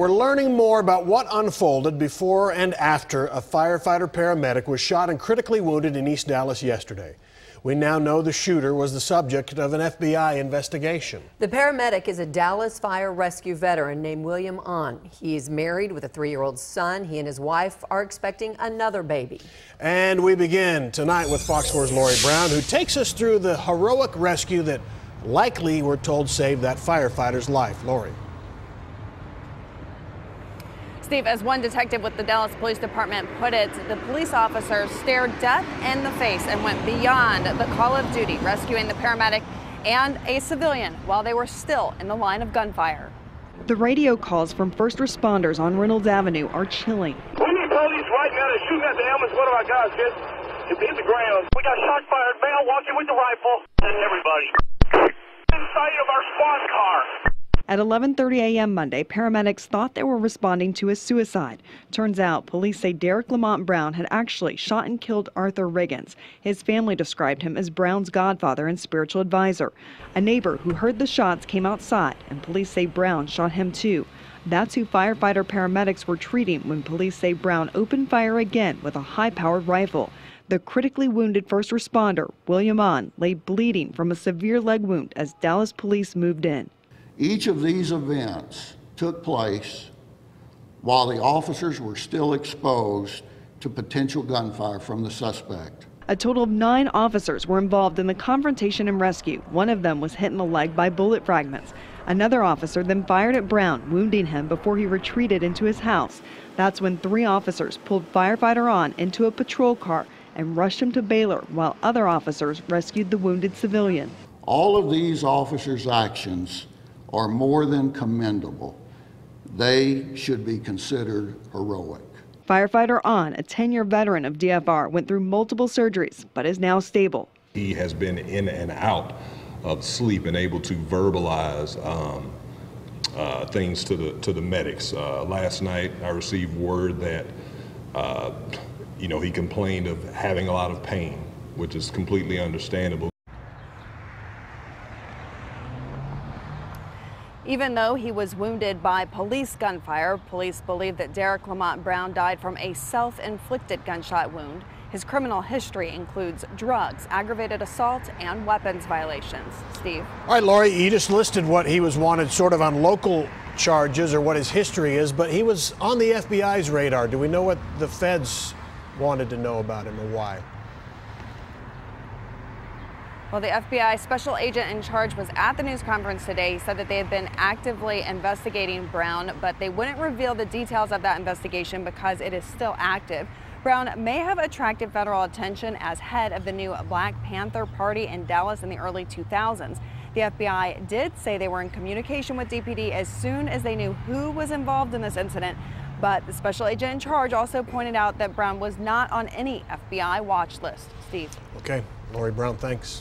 We're learning more about what unfolded before and after a firefighter-paramedic was shot and critically wounded in East Dallas yesterday. We now know the shooter was the subject of an FBI investigation. The paramedic is a Dallas fire rescue veteran named William Ahn. He is married with a 3-year-old son. He and his wife are expecting another baby. And we begin tonight with Fox 4's Lori Brown, who takes us through the heroic rescue that likely, we're told, saved that firefighter's life. Lori. Steve, as one detective with the Dallas Police Department put it, the police officer stared death in the face and went beyond the call of duty, rescuing the paramedic and a civilian while they were still in the line of gunfire. The radio calls from first responders on Reynolds Avenue are chilling. We need police right now. They're shooting at the ambulance. One of our guys just hit the ground. We got shot fired. Male walking with the rifle. And everybody. Inside of our squad car. At 11:30 a.m. Monday, paramedics thought they were responding to a suicide. Turns out, police say Derek Lamont Brown had actually shot and killed Arthur Riggins. His family described him as Brown's godfather and spiritual advisor. A neighbor who heard the shots came outside, and police say Brown shot him too. That's who firefighter paramedics were treating when police say Brown opened fire again with a high-powered rifle. The critically wounded first responder, William Ahn, lay bleeding from a severe leg wound as Dallas police moved in. Each of these events took place while the officers were still exposed to potential gunfire from the suspect. A total of 9 officers were involved in the confrontation and rescue. One of them was hit in the leg by bullet fragments. Another officer then fired at Brown, wounding him before he retreated into his house. That's when 3 officers pulled firefighter Ahn into a patrol car and rushed him to Baylor, while other officers rescued the wounded civilian. All of these officers' actions are more than commendable. They should be considered heroic. Firefighter Ahn, a 10-year veteran of DFR, went through multiple surgeries but is now stable. He has been in and out of sleep and able to verbalize things to the medics. Last night I received word that he complained of having a lot of pain, which is completely understandable. Even though he was wounded by police gunfire, police believe that Derek Lamont Brown died from a self-inflicted gunshot wound. His criminal history includes drugs, aggravated assault, and weapons violations. Steve. All right, Lori, you just listed what he was wanted sort of on local charges or what his history is, but he was on the FBI's radar. Do we know what the feds wanted to know about him or why? Well, the FBI special agent in charge was at the news conference today. He said that they had been actively investigating Brown, but they wouldn't reveal the details of that investigation because it is still active. Brown may have attracted federal attention as head of the new Black Panther Party in Dallas in the early 2000s. The FBI did say they were in communication with DPD as soon as they knew who was involved in this incident, but the special agent in charge also pointed out that Brown was not on any FBI watch list. Steve. Okay, Lori Brown, thanks.